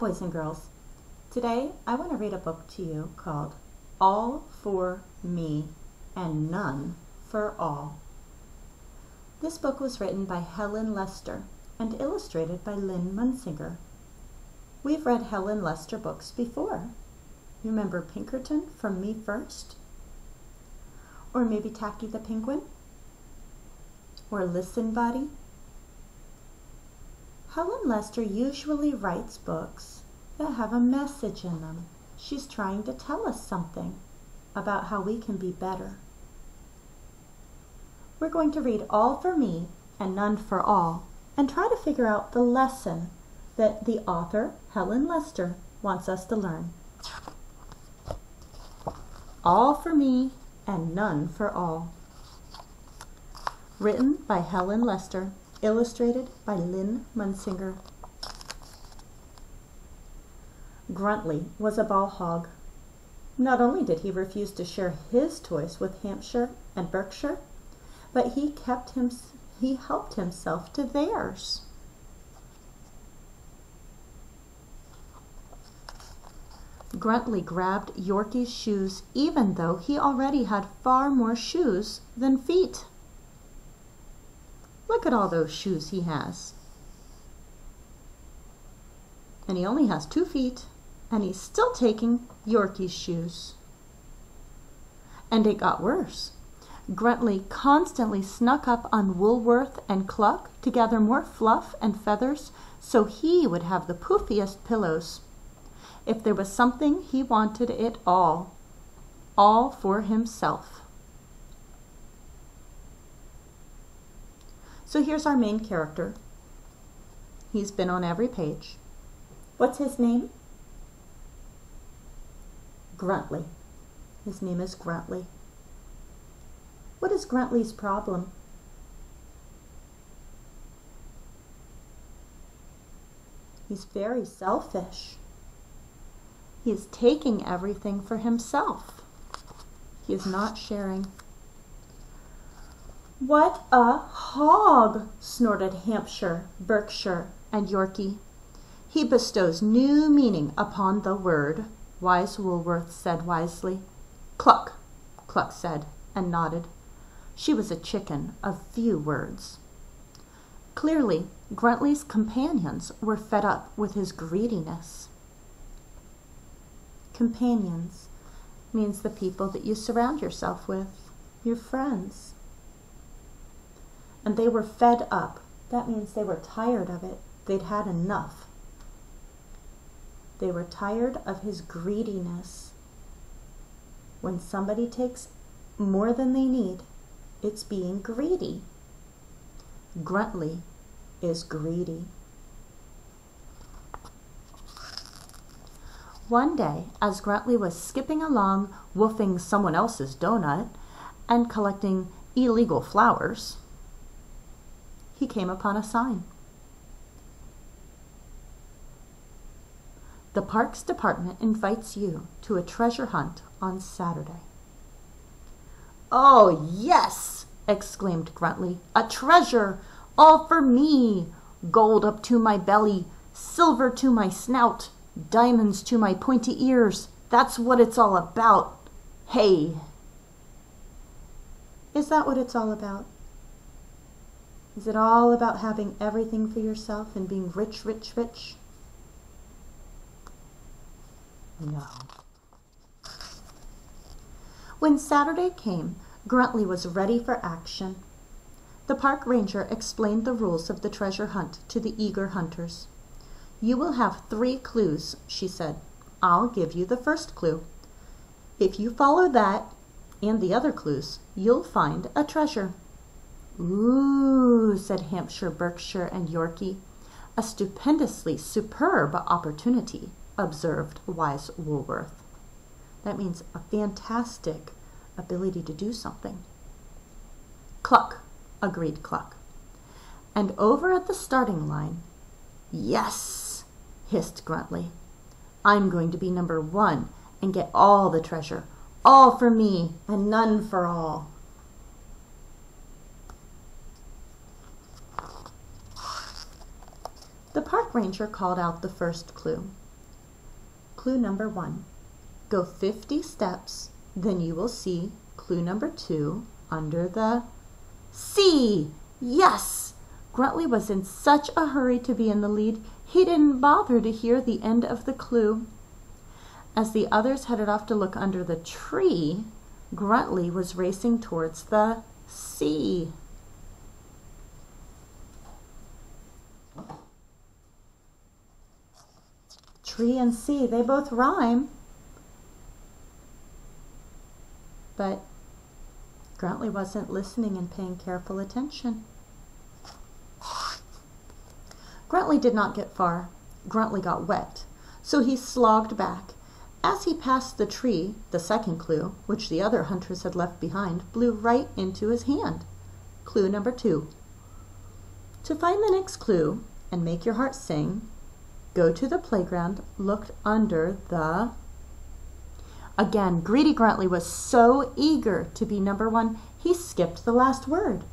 boys and girls. Today I want to read a book to you called All for Me and None for All. This book was written by Helen Lester and illustrated by Lynn Munsinger. We've read Helen Lester books before. You remember Pinkerton from Me First? Or maybe Tacky the Penguin? Or Listen Buddy? Helen Lester usually writes books that have a message in them. She's trying to tell us something about how we can be better. We're going to read All for Me and None for All and try to figure out the lesson that the author, Helen Lester, wants us to learn. All for Me and None for All. Written by Helen Lester, illustrated by Lynn Munsinger. Gruntly was a ball hog. Not only did he refuse to share his toys with Hampshire and Berkshire, but he helped himself to theirs. Gruntly grabbed Yorkie's shoes even though he already had far more shoes than feet. Look at all those shoes he has. And he only has 2 feet, and he's still taking Yorkie's shoes. And it got worse. Gruntly constantly snuck up on Woolworth and Cluck to gather more fluff and feathers so he would have the poofiest pillows. If there was something, he wanted it all for himself. So here's our main character. He's been on every page. What's his name? Gruntly. His name is Gruntly. What is Gruntly's problem? He's very selfish. He is taking everything for himself. He is not sharing. What a hog, snorted Hampshire, Berkshire, and Yorkie. He bestows new meaning upon the word, wise Woolworth said wisely. Cluck, Cluck said, and nodded. She was a chicken of few words. Clearly, Gruntly's companions were fed up with his greediness. Companions means the people that you surround yourself with, your friends. And they were fed up. That means they were tired of it. They'd had enough. They were tired of his greediness. When somebody takes more than they need, it's being greedy. Gruntly is greedy. One day, as Gruntly was skipping along, woofing someone else's donut and collecting illegal flowers, he came upon a sign. The Parks Department invites you to a treasure hunt on Saturday. Oh, yes, exclaimed Gruntly. A treasure, all for me. Gold up to my belly, silver to my snout, diamonds to my pointy ears. That's what it's all about. Hey. Is that what it's all about? Is it all about having everything for yourself and being rich, rich, rich? No. When Saturday came, Gruntly was ready for action. The park ranger explained the rules of the treasure hunt to the eager hunters. You will have 3 clues, she said. I'll give you the first clue. If you follow that and the other clues, you'll find a treasure. Ooh, said Hampshire, Berkshire, and Yorkie. A stupendously superb opportunity, observed wise Woolworth. That means a fantastic ability to do something. Cluck, agreed Cluck. And over at the starting line, yes, hissed Gruntly. I'm going to be number 1 and get all the treasure, all for me and none for all. The park ranger called out the first clue. clue number 1. Go 50 steps, then you will see clue number 2 under the C. Yes! Gruntley was in such a hurry to be in the lead, he didn't bother to hear the end of the clue. As the others headed off to look under the tree, Gruntley was racing towards the C. Tree and C, they both rhyme. But Gruntley wasn't listening and paying careful attention. Gruntley did not get far. Gruntley got wet, so he slogged back. As he passed the tree, the second clue, which the other hunters had left behind, blew right into his hand. Clue number 2. To find the next clue and make your heart sing, go to the playground, look under the... Again, greedy Gruntley was so eager to be number 1, he skipped the last word.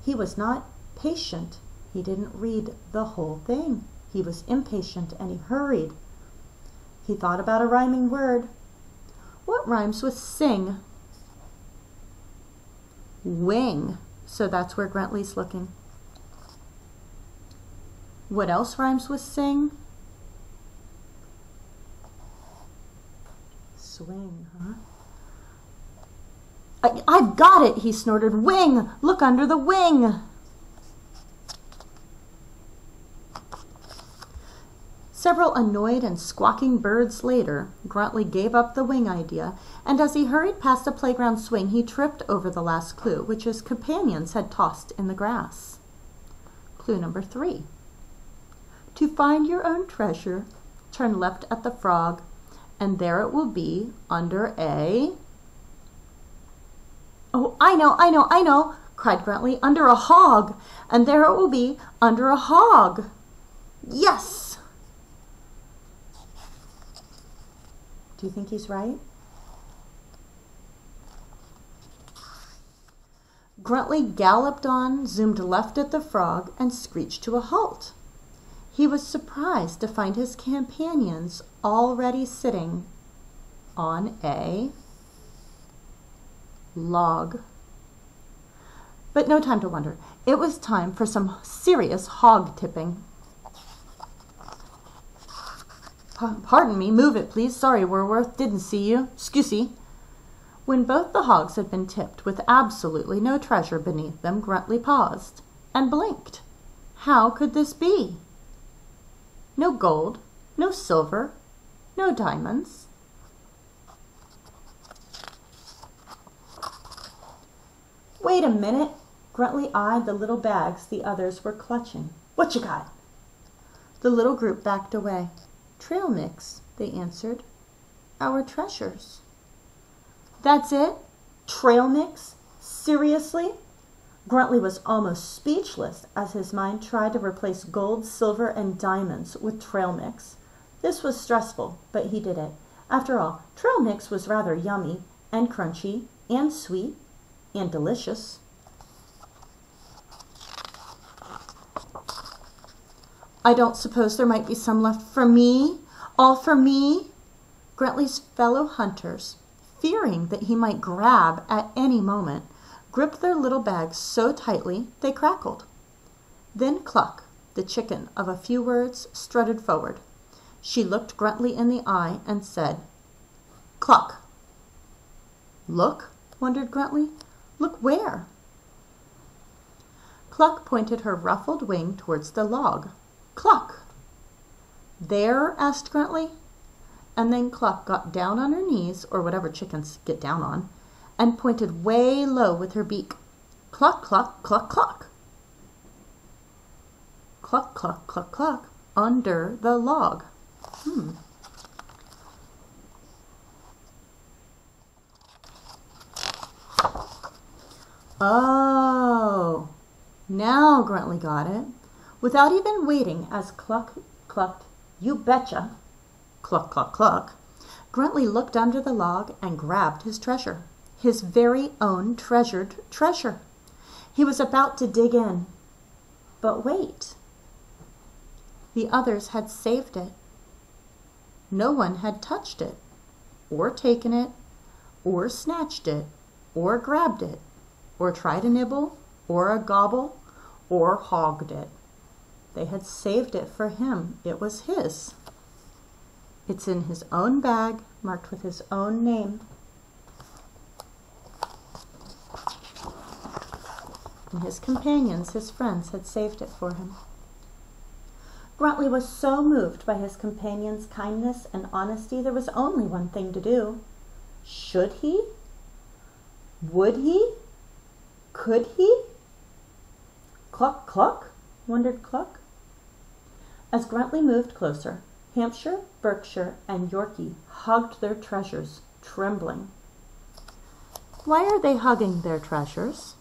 He was not patient. He didn't read the whole thing. He was impatient and he hurried. He thought about a rhyming word. What rhymes with sing? Wing. So that's where Gruntley's looking. What else rhymes with sing? Swing, huh? I've got it, he snorted. Wing! Look under the wing! Several annoyed and squawking birds later, Gruntley gave up the wing idea, and as he hurried past a playground swing, he tripped over the last clue, which his companions had tossed in the grass. Clue number 3. To find your own treasure, turn left at the frog, and there it will be under a... Oh, I know, cried Gruntley, under a hog, and there it will be under a hog. Yes! Do you think he's right? Gruntley galloped on, zoomed left at the frog, and screeched to a halt. He was surprised to find his companions already sitting on a log. But no time to wonder. It was time for some serious hog tipping. Pardon me, move it, please. Sorry, Warworth, didn't see you. Excusey. When both the hogs had been tipped with absolutely no treasure beneath them, Gruntley paused and blinked. How could this be? No gold, no silver, no diamonds. Wait a minute. Gruntley eyed the little bags the others were clutching. What you got? The little group backed away. Trail mix, they answered. Our treasures. That's it? Trail mix? Seriously? Gruntley was almost speechless as his mind tried to replace gold, silver, and diamonds with trail mix. This was stressful, but he did it. After all, trail mix was rather yummy and crunchy and sweet and delicious. I don't suppose there might be some left for me? All for me? Gruntley's fellow hunters, fearing that he might grab at any moment, gripped their little bags so tightly they crackled. Then Cluck, the chicken of a few words, strutted forward. She looked Gruntley in the eye and said, Cluck. Look, wondered Gruntley. Look where? Cluck pointed her ruffled wing towards the log. Cluck. There? Asked Gruntley. And then Cluck got down on her knees, or whatever chickens get down on, and pointed way low with her beak. Cluck, cluck, cluck, cluck. Cluck, cluck, cluck, cluck, under the log. Oh, now Gruntley got it. Without even waiting, as Cluck clucked, you betcha, cluck, cluck, cluck, Gruntley looked under the log and grabbed his treasure, his very own treasured treasure. He was about to dig in. But wait. The others had saved it. No one had touched it, or taken it, or snatched it, or grabbed it, or tried a nibble, or a gobble, or hogged it. They had saved it for him. It was his. It's in his own bag, marked with his own name. And his companions, his friends, had saved it for him. Gruntly was so moved by his companion's kindness and honesty, there was only one thing to do. Should he? Would he? Could he? Cluck, cluck, wondered Cluck. As Gruntly moved closer, Hampshire, Berkshire, and Yorkie hugged their treasures, trembling. Why are they hugging their treasures?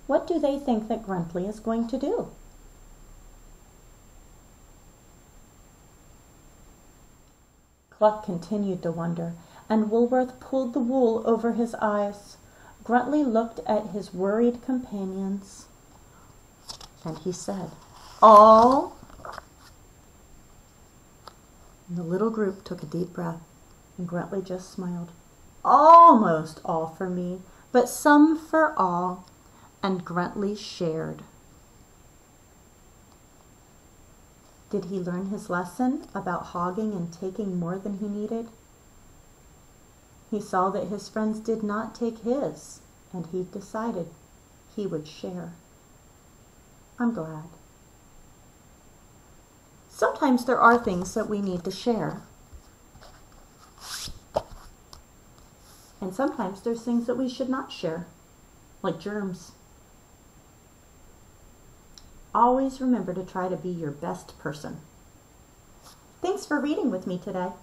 What do they think that Gruntly is going to do? Cluck continued to wonder, and Woolworth pulled the wool over his eyes. Gruntly looked at his worried companions, and he said, "All?" And the little group took a deep breath, and Gruntly just smiled. "Almost all for me, but some for all," and Gruntly shared. Did he learn his lesson about hogging and taking more than he needed? He saw that his friends did not take his, and he decided he would share. I'm glad. Sometimes there are things that we need to share. And sometimes there's things that we should not share, like germs. Always remember to try to be your best person. Thanks for reading with me today.